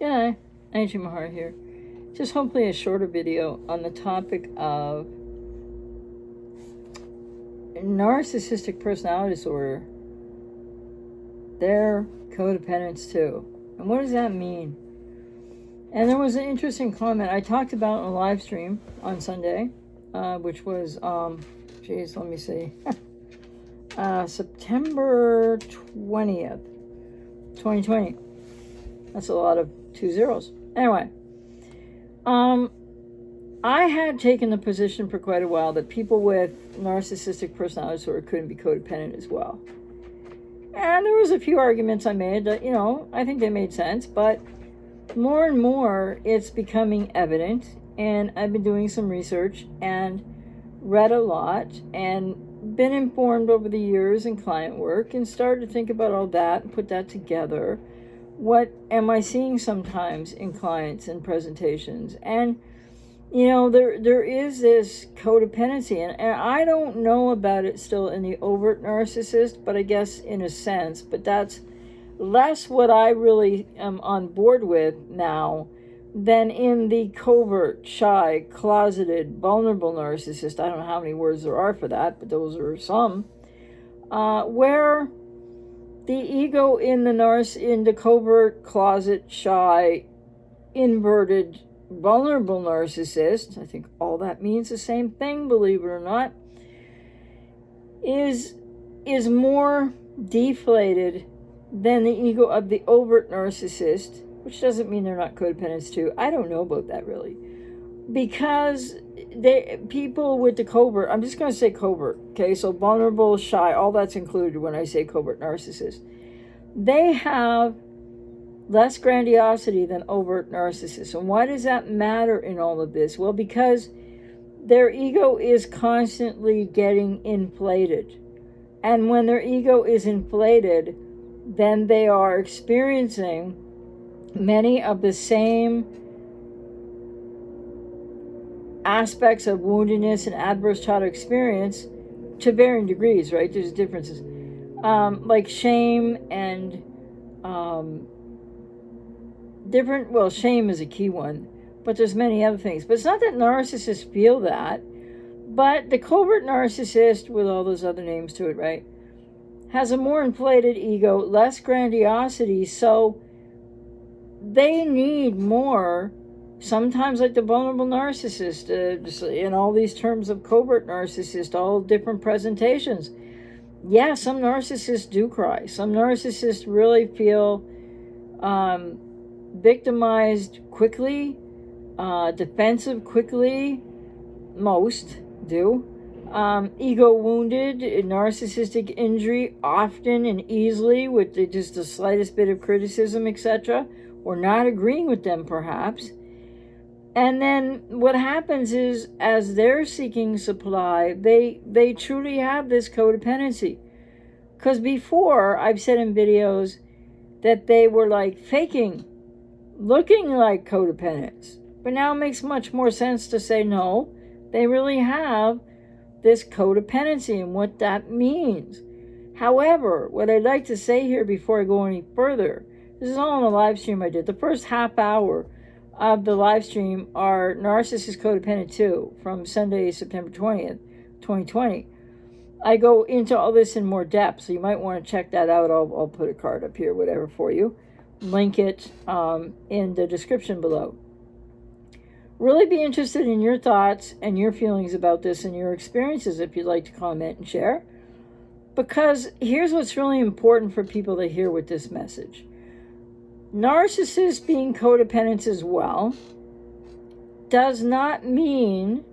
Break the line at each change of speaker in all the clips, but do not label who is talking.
Yeah, Angie Mahar here. Just hopefully a shorter video on the topic of narcissistic personality disorder. They're codependents too. And what does that mean? And there was an interesting comment I talked about in a live stream on Sunday, which was, let me see, September 20th, 2020. That's a lot of 2 zeros. Anyway, I had taken the position for quite a while that people with narcissistic personality disorder couldn't be codependent as well. And there was a few arguments I made that, I think they made sense, but more and more it's becoming evident, and I've been doing some research and read a lot and been informed over the years in client work and started to think about all that and put that together. What am I seeing sometimes in clients and presentations? And there is this codependency, and I don't know about it still in the overt narcissist, but I guess in a sense, but that's less what I really am on board with now than in the covert, shy, closeted, vulnerable narcissist. I don't know how many words there are for that, but those are some, where the ego in the covert, closet, shy, inverted, vulnerable narcissist, I think all that means the same thing, believe it or not, is more deflated than the ego of the overt narcissist, which doesn't mean they're not codependents too. I don't know about that really, because people with the covert, I'm just going to say covert, okay, so vulnerable, shy, all that's included when I say covert narcissist, they have less grandiosity than overt narcissists. And why does that matter in all of this? Well, because their ego is constantly getting inflated. And when their ego is inflated, then they are experiencing many of the same aspects of woundedness and adverse childhood experience to varying degrees, right? There's differences. Like shame and shame is a key one, but there's many other things. But it's not that narcissists feel that, but the covert narcissist, with all those other names to it, right, has a more inflated ego, less grandiosity, so they need more, sometimes like the vulnerable narcissist, in all these terms of covert narcissist, all different presentations. Yeah, some narcissists do cry. Some narcissists really feel victimized quickly, defensive quickly, most do. Ego wounded, narcissistic injury often and easily with just the slightest bit of criticism, etc., or not agreeing with them perhaps. And then what happens is, as they're seeking supply, they truly have this codependency. Because before, I've said in videos that they were like faking, looking like codependents. But now it makes much more sense to say no, they really have this codependency and what that means. However, what I'd like to say here before I go any further, this is all on a live stream I did. The first half hour of the live stream are Narcissist Codependent 2 from Sunday, September 20th, 2020. I go into all this in more depth, so you might want to check that out. I'll put a card up here, whatever, for you. Link it in the description below. Really be interested in your thoughts and your feelings about this and your experiences if you'd like to comment and share. Because here's what's really important for people to hear with this message. Narcissists being codependents as well does not mean,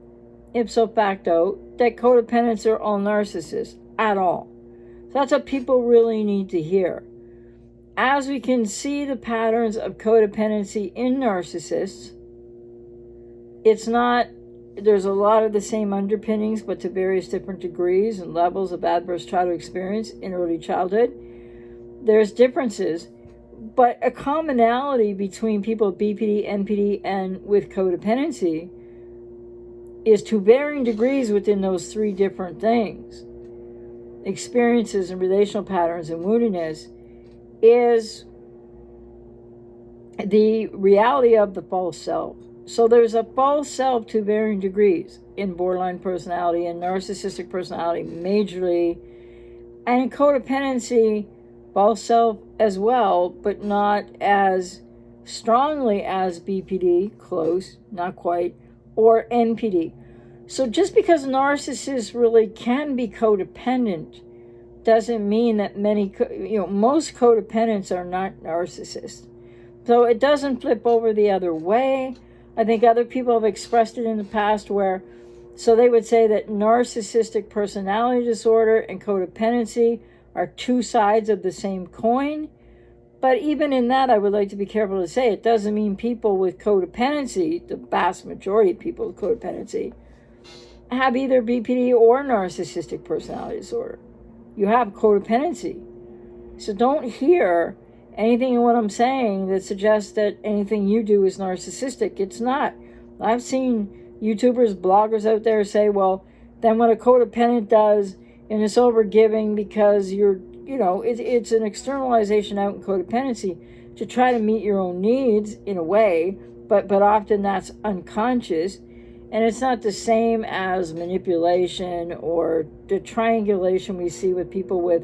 ipso facto, that codependents are all narcissists at all. So that's what people really need to hear. As we can see the patterns of codependency in narcissists, there's a lot of the same underpinnings, but to various different degrees and levels of adverse childhood experience in early childhood. There's differences, but a commonality between people with BPD, NPD, and with codependency is to varying degrees within those three different things. Experiences and relational patterns and woundedness is the reality of the false self. So there's a false self to varying degrees in borderline personality and narcissistic personality majorly, and in codependency, false self as well, but not as strongly as BPD, close, not quite, or NPD. So just because narcissists really can be codependent doesn't mean that most codependents are not narcissists. So it doesn't flip over the other way. I think other people have expressed it in the past where, so they would say that narcissistic personality disorder and codependency are two sides of the same coin. But even in that, I would like to be careful to say it doesn't mean people with codependency, the vast majority of people with codependency, have either BPD or narcissistic personality disorder. You have codependency. So don't hear anything in what I'm saying that suggests that anything you do is narcissistic. It's not. I've seen YouTubers, bloggers out there say, well, then what a codependent does and it's overgiving because it's an externalization out in codependency to try to meet your own needs in a way, but often that's unconscious. And it's not the same as manipulation or the triangulation we see with people with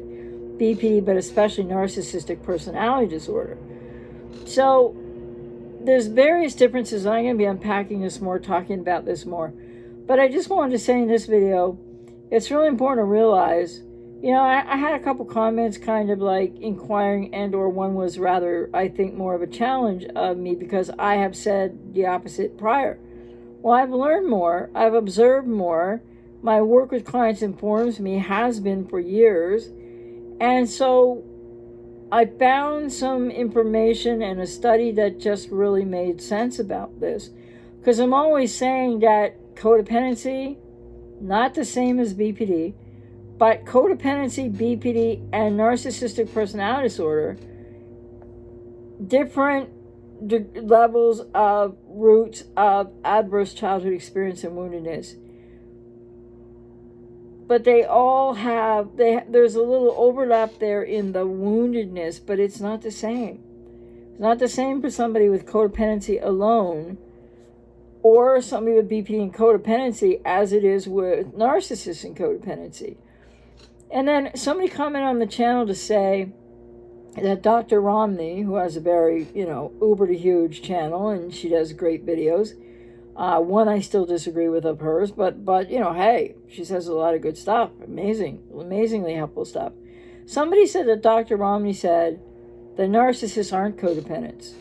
BPD, but especially narcissistic personality disorder. So there's various differences. I'm going to be unpacking this more, talking about this more. But I just wanted to say in this video, it's really important to realize, I had a couple comments kind of like inquiring, and or one was rather, I think, more of a challenge of me because I have said the opposite prior. Well, I've learned more. I've observed more. My work with clients informs me, has been for years. And so I found some information and a study that just really made sense about this. Because I'm always saying that codependency, not the same as BPD, but codependency, BPD, and narcissistic personality disorder, different levels of roots of adverse childhood experience and woundedness. But they all have, there's a little overlap there in the woundedness, but it's not the same. It's not the same for somebody with codependency alone or somebody with BPD and codependency as it is with narcissists and codependency. And then somebody commented on the channel to say that Dr. Romney, who has a very, uber to huge channel, and she does great videos, one I still disagree with of hers, but hey, she says a lot of good stuff. Amazingly helpful stuff. Somebody said that Dr. Romney said that narcissists aren't codependents.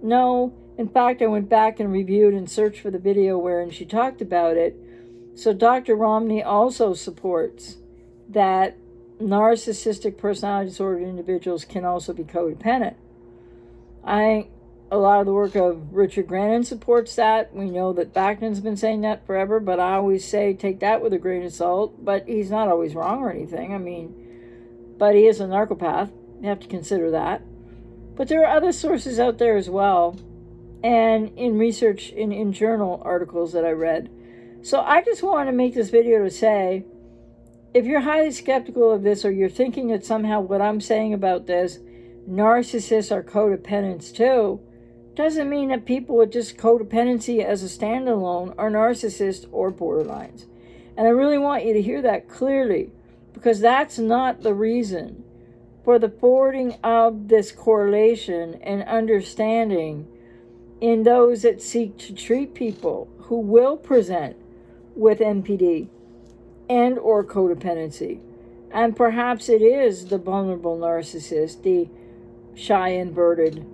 No, in fact, I went back and reviewed and searched for the video wherein she talked about it. So Dr. Romney also supports that narcissistic personality disorder individuals can also be codependent. A lot of the work of Richard Grannon supports that. We know that Backman's been saying that forever, but I always say take that with a grain of salt. But he's not always wrong or anything. But he is a narcopath. You have to consider that. But there are other sources out there as well, and in research, in journal articles that I read. So I just wanted to make this video to say, if you're highly skeptical of this, or you're thinking that somehow what I'm saying about this, narcissists are codependents too, doesn't mean that people with just codependency as a standalone are narcissists or borderlines. And I really want you to hear that clearly, because that's not the reason for the forwarding of this correlation and understanding in those that seek to treat people who will present with NPD and or codependency. And perhaps it is the vulnerable narcissist, the shy inverted.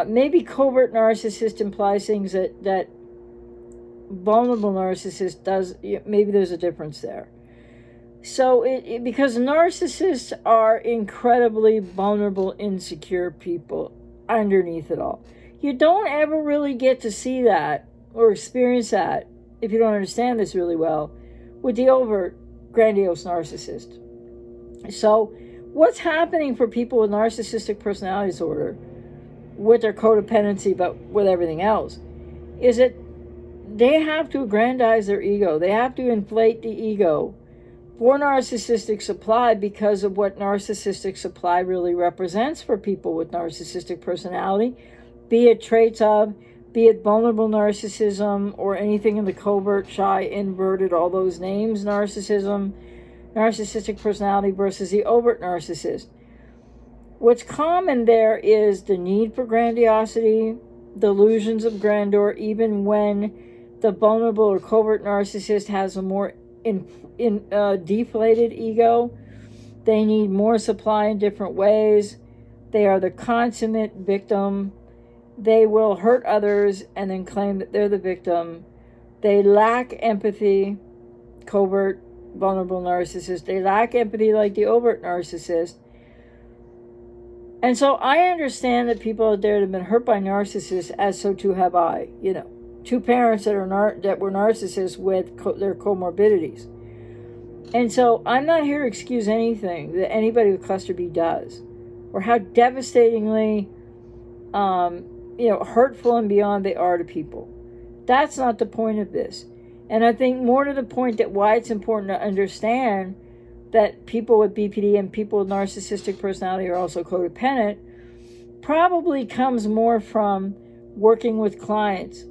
Maybe covert narcissist implies things that vulnerable narcissist does. Maybe there's a difference there. So because narcissists are incredibly vulnerable, insecure people underneath it all. You don't ever really get to see that or experience that, if you don't understand this really well, with the overt, grandiose narcissist. So what's happening for people with narcissistic personality disorder, with their codependency, but with everything else, is that they have to aggrandize their ego. They have to inflate the ego for narcissistic supply because of what narcissistic supply really represents for people with narcissistic personality be it traits of, be it vulnerable narcissism or anything in the covert, shy, inverted, all those names, narcissism, narcissistic personality versus the overt narcissist. What's common there is the need for grandiosity, delusions of grandeur, even when the vulnerable or covert narcissist has a more deflated ego. They need more supply in different ways. They are the consummate victim. They will hurt others and then claim that they're the victim. They lack empathy, covert, vulnerable narcissist. They lack empathy like the overt narcissist. And so I understand that people out there that have been hurt by narcissists, as so too have I. You know, two parents that were narcissists with their comorbidities. And so I'm not here to excuse anything that anybody with cluster B does, or how devastatingly, hurtful and beyond they are to people. That's not the point of this. And I think more to the point that why it's important to understand that people with BPD and people with narcissistic personality are also codependent probably comes more from working with clients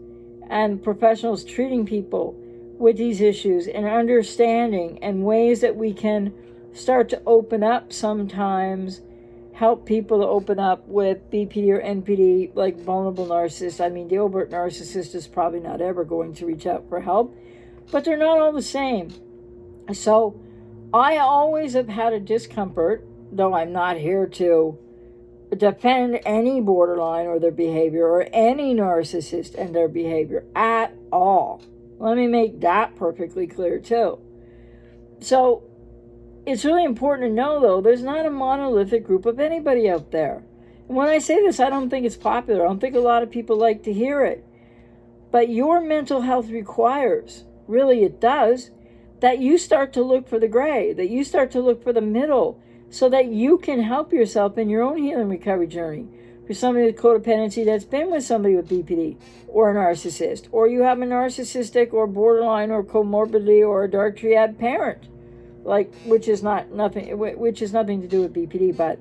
and professionals treating people with these issues and understanding and ways that we can start to open up sometimes, help people to open up with BPD or NPD, like vulnerable narcissists. I mean, the overt narcissist is probably not ever going to reach out for help, but they're not all the same. So I always have had a discomfort, though I'm not here to defend any borderline or their behavior or any narcissist and their behavior at all. Let me make that perfectly clear too. So it's really important to know, though, there's not a monolithic group of anybody out there. And when I say this, I don't think it's popular. I don't think a lot of people like to hear it. But your mental health requires, really it does, that you start to look for the gray, that you start to look for the middle, so that you can help yourself in your own healing recovery journey. For somebody with codependency that's been with somebody with BPD or a narcissist, or you have a narcissistic or borderline or comorbidity or a dark triad parent, which is nothing to do with BPD, but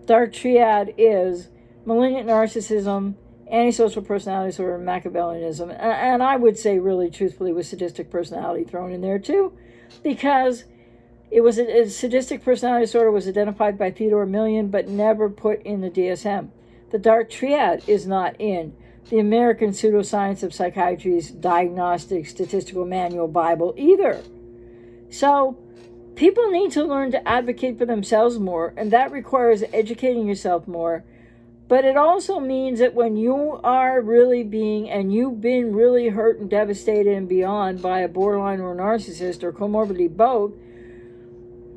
dark triad is malignant narcissism, antisocial personality disorder, Machiavellianism, and I would say really truthfully with sadistic personality thrown in there too, because it was a sadistic personality disorder was identified by Theodore Million but never put in the DSM. The dark triad is not in the American Pseudoscience of Psychiatry's Diagnostic Statistical Manual Bible either. So people need to learn to advocate for themselves more, and that requires educating yourself more. But it also means that when you are really and you've been really hurt and devastated and beyond by a borderline or a narcissist or comorbidity both,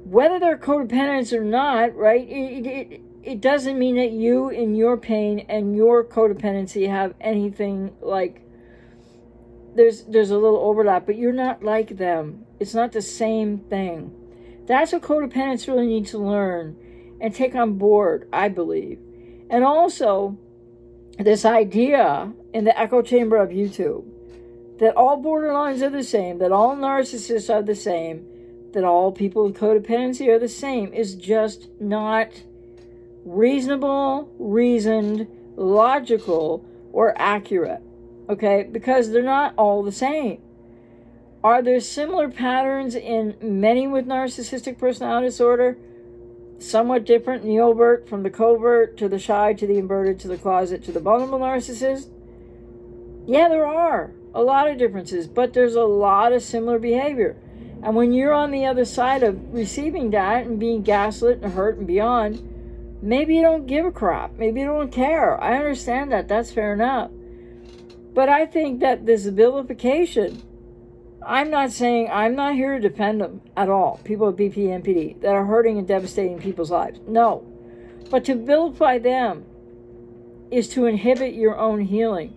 whether they're codependents or not, right, it doesn't mean that you in your pain and your codependency have anything like, there's a little overlap, but you're not like them. It's not the same thing. That's what codependents really need to learn and take on board, I believe. And also, this idea in the echo chamber of YouTube that all borderlines are the same, that all narcissists are the same, that all people with codependency are the same is just not reasonable, reasoned, logical, or accurate. Okay? Because they're not all the same. Are there similar patterns in many with narcissistic personality disorder? Somewhat different in the overt, from the covert to the shy to the inverted to the closet to the vulnerable narcissist? Yeah, there are a lot of differences, but there's a lot of similar behavior. And when you're on the other side of receiving that and being gaslit and hurt and beyond, maybe you don't give a crap. Maybe you don't care. I understand that. That's fair enough. But I think that this vilification, I'm not here to defend them at all, people with BP and NPD that are hurting and devastating people's lives. No. But to vilify them is to inhibit your own healing,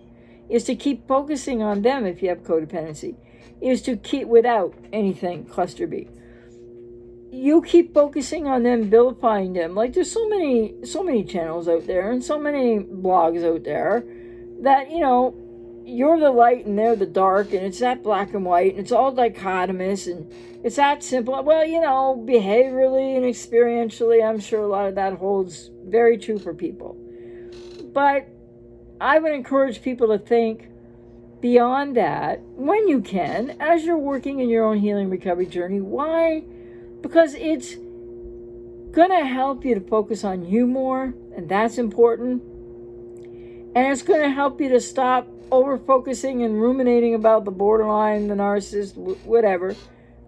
is to keep focusing on them if you have codependency, is to keep, without anything, cluster B. You keep focusing on them, vilifying them. Like there's so many channels out there and so many blogs out there that, you're the light and they're the dark, and it's that black and white, and it's all dichotomous, and it's that simple. Well, behaviorally and experientially, I'm sure a lot of that holds very true for people. But I would encourage people to think beyond that when you can, as you're working in your own healing recovery journey. Why? Because it's going to help you to focus on you more, and that's important. And it's going to help you to stop over-focusing and ruminating about the borderline, the narcissist, whatever.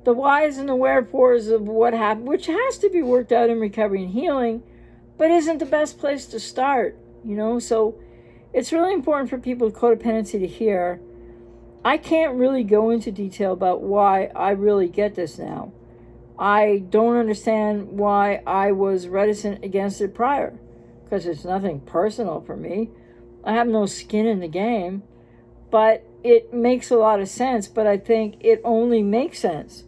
The whys and the wherefores of what happened, which has to be worked out in recovery and healing, but isn't the best place to start, So it's really important for people with codependency to hear. I can't really go into detail about why I really get this now. I don't understand why I was reticent against it prior, because it's nothing personal for me. I have no skin in the game, but it makes a lot of sense. But I think it only makes sense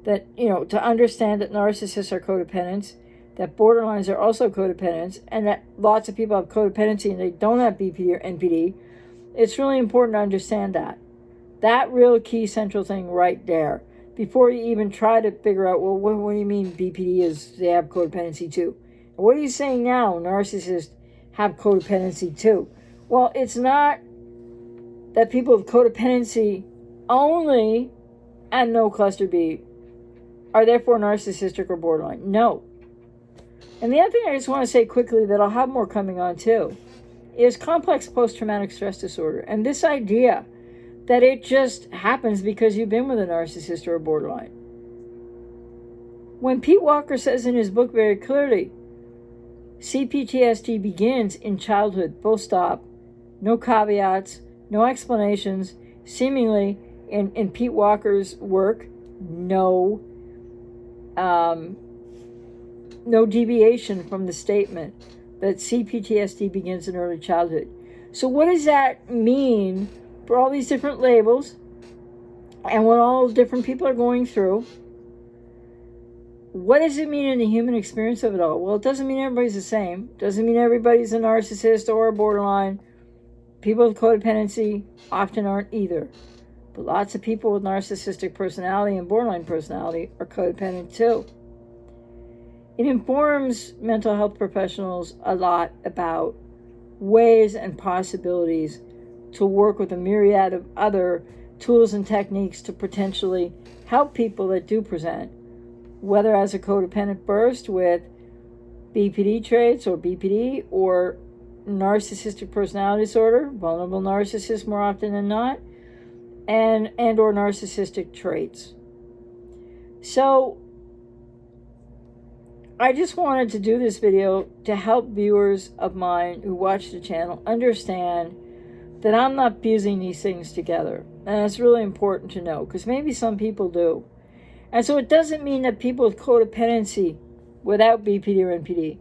that, to understand that narcissists are codependents, that borderlines are also codependents, and that lots of people have codependency and they don't have BPD or NPD. It's really important to understand that real key central thing right there, before you even try to figure out, well, what do you mean BPD is they have codependency too? What are you saying now? Narcissists have codependency too. Well, it's not that people with codependency only and no cluster B are therefore narcissistic or borderline. No. And the other thing I just want to say quickly that I'll have more coming on too is complex post-traumatic stress disorder. And this idea that it just happens because you've been with a narcissist or a borderline. When Pete Walker says in his book very clearly, CPTSD begins in childhood, full stop, no caveats, no explanations, seemingly in Pete Walker's work, no deviation from the statement that CPTSD begins in early childhood. So what does that mean for all these different labels and what all different people are going through? What does it mean in the human experience of it all? Well, it doesn't mean everybody's the same. It doesn't mean everybody's a narcissist or a borderline. People with codependency often aren't either. But lots of people with narcissistic personality and borderline personality are codependent too. It informs mental health professionals a lot about ways and possibilities to work with a myriad of other tools and techniques to potentially help people that do present, whether as a codependent burst with BPD traits or BPD or narcissistic personality disorder, vulnerable narcissists more often than not, and or narcissistic traits. So I just wanted to do this video to help viewers of mine who watch the channel understand that I'm not fusing these things together. And it's really important to know, because maybe some people do. And so it doesn't mean that people with codependency without BPD or NPD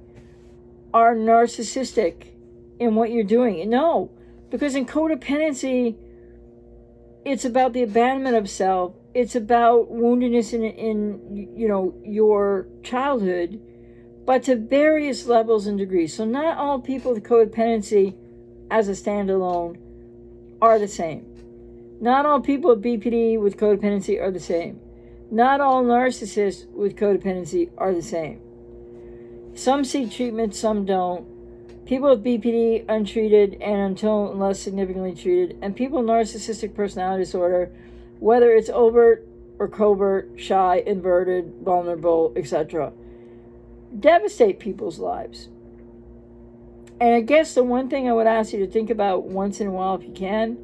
are narcissistic in what you're doing. No, because in codependency, it's about the abandonment of self. It's about woundedness in your childhood, but to various levels and degrees. So not all people with codependency as a standalone are the same. Not all people with BPD with codependency are the same. Not all narcissists with codependency are the same. Some seek treatment, some don't. People with BPD untreated and unless significantly treated, and people with narcissistic personality disorder, whether it's overt or covert, shy, inverted, vulnerable, etc., devastate people's lives. And I guess the one thing I would ask you to think about once in a while, if you can,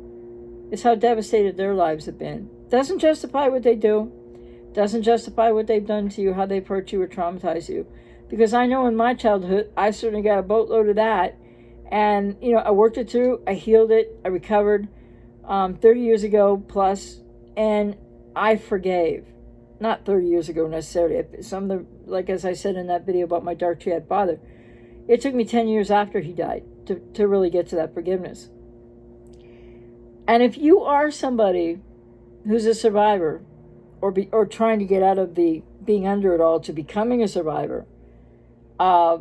is how devastated their lives have been. Doesn't justify what they do. Doesn't justify what they've done to you, how they've hurt you or traumatized you. Because I know in my childhood, I certainly got a boatload of that. And, I worked it through. I healed it. I recovered 30 years ago plus. And I forgave. Not 30 years ago necessarily. Some of the, like as I said in that video about my dark triad father, it took me 10 years after he died to really get to that forgiveness. And if you are somebody who's a survivor or trying to get out of the being under it all to becoming a survivor, a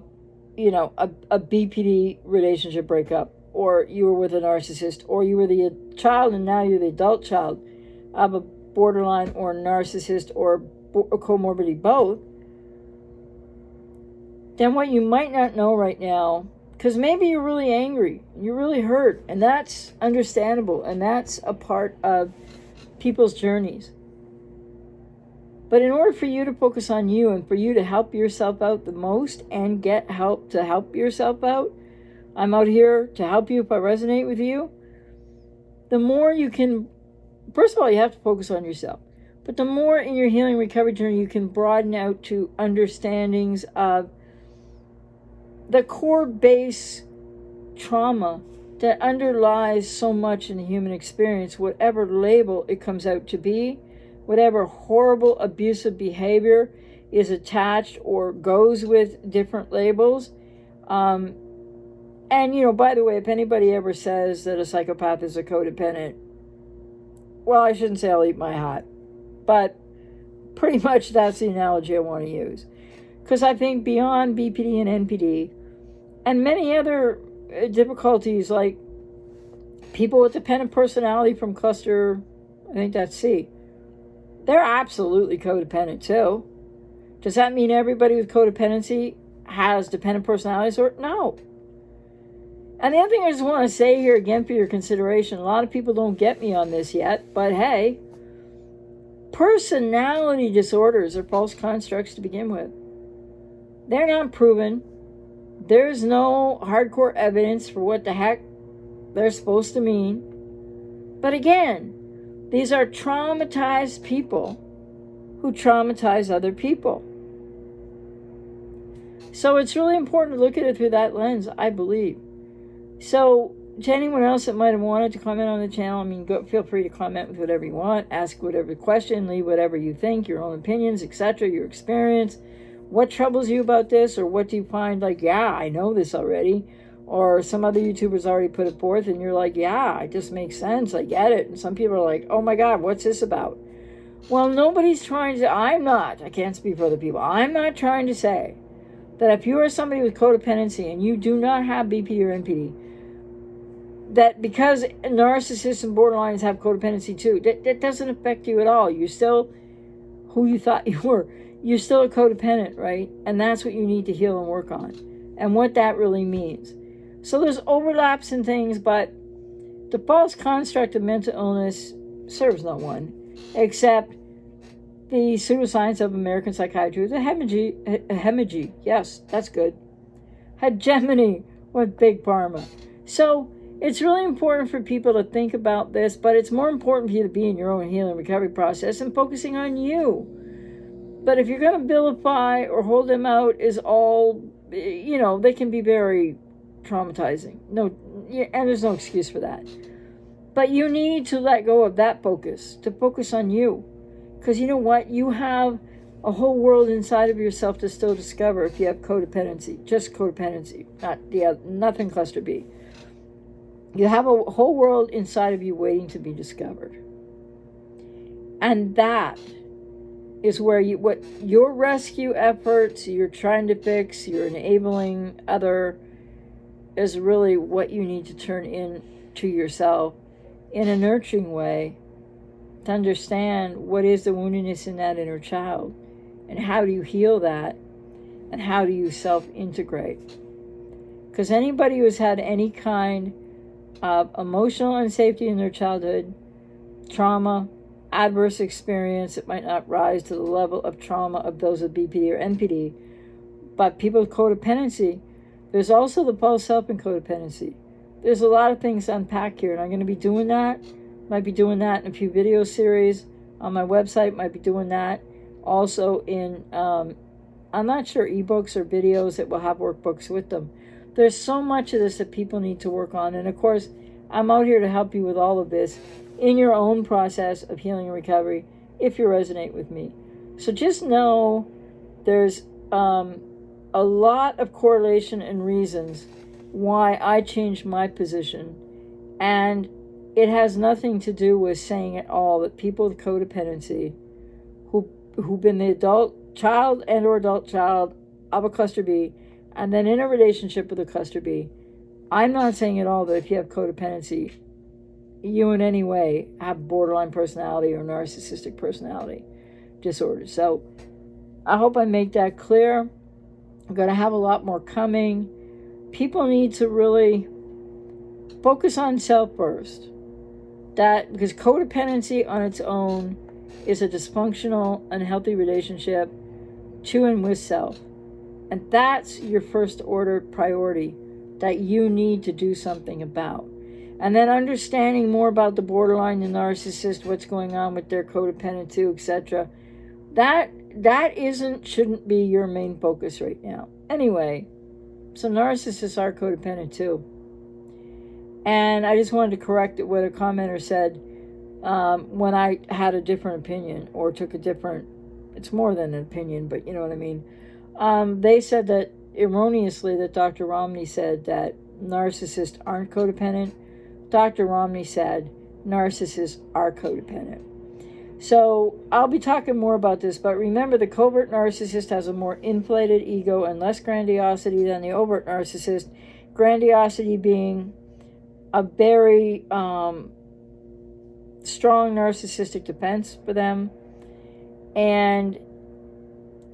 BPD relationship breakup, or you were with a narcissist, or you were the child and now you're the adult child of a borderline or narcissist or comorbidity both, then what you might not know right now Because maybe you're really angry, you're really hurt, and that's understandable, and that's a part of people's journeys. But in order for you to focus on you and for you to help yourself out the most and get help to help yourself out, I'm out here to help you if I resonate with you. The more you can, first of all, you have to focus on yourself. But the more in your healing recovery journey you can broaden out to understandings of the core base trauma that underlies so much in the human experience, whatever label it comes out to be, whatever horrible abusive behavior is attached or goes with different labels. And, by the way, if anybody ever says that a psychopath is a codependent, well, I shouldn't say I'll eat my hat, but pretty much that's the analogy I want to use. Because I think beyond BPD and NPD, and many other difficulties like people with dependent personality from cluster, I think that's C, they're absolutely codependent too. Does that mean everybody with codependency has dependent personality disorder? No. And the other thing I just want to say here again for your consideration, a lot of people don't get me on this yet, but hey, personality disorders are false constructs to begin with. They're not proven. There's no hardcore evidence for what the heck they're supposed to mean. But again, these are traumatized people who traumatize other people. So it's really important to look at it through that lens, I believe. So to anyone else that might have wanted to comment on the channel, feel free to comment with whatever you want, ask whatever question, leave whatever you think, your own opinions, etc., your experience. What troubles you about this, or what do you find like, yeah, I know this already, or some other YouTubers already put it forth and you're like, yeah, it just makes sense, I get it. And some people are like, oh my God, what's this about? Well, nobody's trying to, I can't speak for other people, I'm not trying to say that if you are somebody with codependency and you do not have BP or NPD, that because narcissists and borderlines have codependency too, that doesn't affect you at all. You're still who you thought you were. You're still a codependent, right? And that's what you need to heal and work on, and what that really means. So there's overlaps and things, but the false construct of mental illness serves no one, except the pseudoscience of American psychiatry, the hegemony. Yes, that's good. Hegemony with Big Pharma. So it's really important for people to think about this, but it's more important for you to be in your own healing recovery process and focusing on you. But if you're going to vilify or hold them out is all, they can be very traumatizing. No, and there's no excuse for that. But you need to let go of that focus, to focus on you. Because you know what? You have a whole world inside of yourself to still discover if you have codependency. Just codependency, nothing cluster B. You have a whole world inside of you waiting to be discovered. And that is where what your rescue efforts, you're trying to fix, you're enabling other, is really what you need to turn into yourself in a nurturing way to understand what is the woundedness in that inner child, and how do you heal that, and how do you self-integrate. Because anybody who's had any kind of emotional unsafety in their childhood, trauma, adverse experience, it might not rise to the level of trauma of those with BPD or NPD, but people with codependency, there's also the false self and codependency. There's a lot of things to unpack here, and I'm going to be doing that. Might be doing that in a few video series on my website, might be doing that also in, I'm not sure, ebooks or videos that will have workbooks with them. There's so much of this that people need to work on, and of course, I'm out here to help you with all of this in your own process of healing and recovery if you resonate with me. So just know there's a lot of correlation and reasons why I changed my position, and it has nothing to do with saying at all that people with codependency who've been the adult child and or adult child of a cluster B and then in a relationship with a cluster B, I'm not saying at all that if you have codependency, you in any way have borderline personality or narcissistic personality disorder. So I hope I make that clear. I'm going to have a lot more coming. people need to really focus on self first. That because codependency on its own is a dysfunctional, unhealthy relationship to and with self. And that's your first order priority that you need to do something about. And then understanding more about the borderline, the narcissist, what's going on with their codependent too, etc. That shouldn't be your main focus right now. Anyway, so narcissists are codependent too. And I just wanted to correct what a commenter said when I had a different opinion or took a different, it's more than an opinion, but you know what I mean. They said that erroneously that Dr. Romney said that narcissists aren't codependent. Dr. Romney said narcissists are codependent. So I'll be talking more about this, but remember the covert narcissist has a more inflated ego and less grandiosity than the overt narcissist. Grandiosity being a very strong narcissistic defense for them. And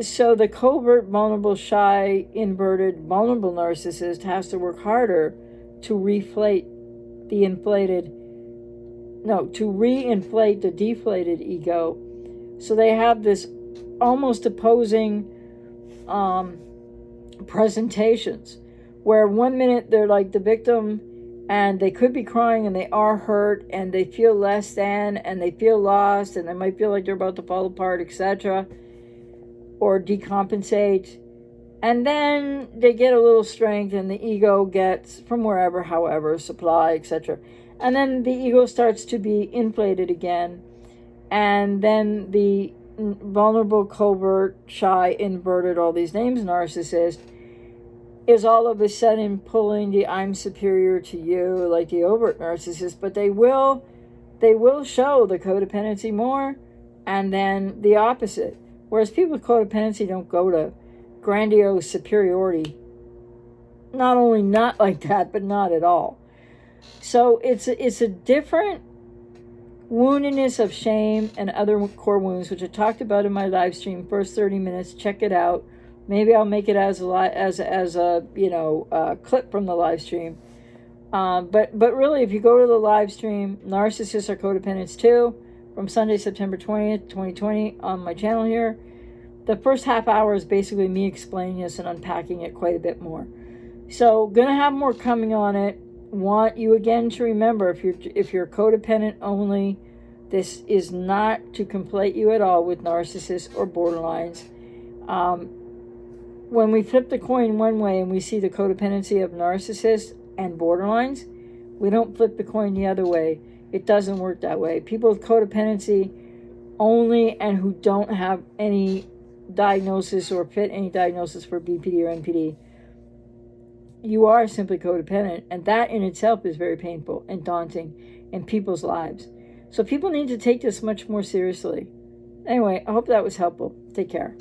so the covert, vulnerable, shy, inverted, vulnerable narcissist has to work harder to reinflate the deflated ego. So they have this almost opposing presentations where 1 minute they're like the victim and they could be crying and they are hurt and they feel less than and they feel lost and they might feel like they're about to fall apart, etc., or decompensate. And then they get a little strength and the ego gets from wherever, however, supply, etc. And then the ego starts to be inflated again. And then the vulnerable, covert, shy, inverted, all these names, narcissist, is all of a sudden pulling the I'm superior to you, like the overt narcissist. But they will show the codependency more, and then the opposite. Whereas people with codependency don't go to grandiose superiority. Not only not like that, but not at all. So it's a different woundedness of shame and other core wounds, which I talked about in my live stream, first 30 minutes. Check it out. Maybe I'll make it as a clip from the live stream. But really, if you go to the live stream, narcissists are codependents too, from Sunday, September 20th, 2020, on my channel here. The first half hour is basically me explaining this and unpacking it quite a bit more. So, gonna have more coming on it. Want you again to remember, if you're codependent only, this is not to conflate you at all with narcissists or borderlines. When we flip the coin one way and we see the codependency of narcissists and borderlines, we don't flip the coin the other way. It doesn't work that way. People with codependency only and who don't have any diagnosis or fit any diagnosis for BPD or NPD, you are simply codependent, and that in itself is very painful and daunting in people's lives. So people need to take this much more seriously. Anyway, I hope that was helpful. Take care.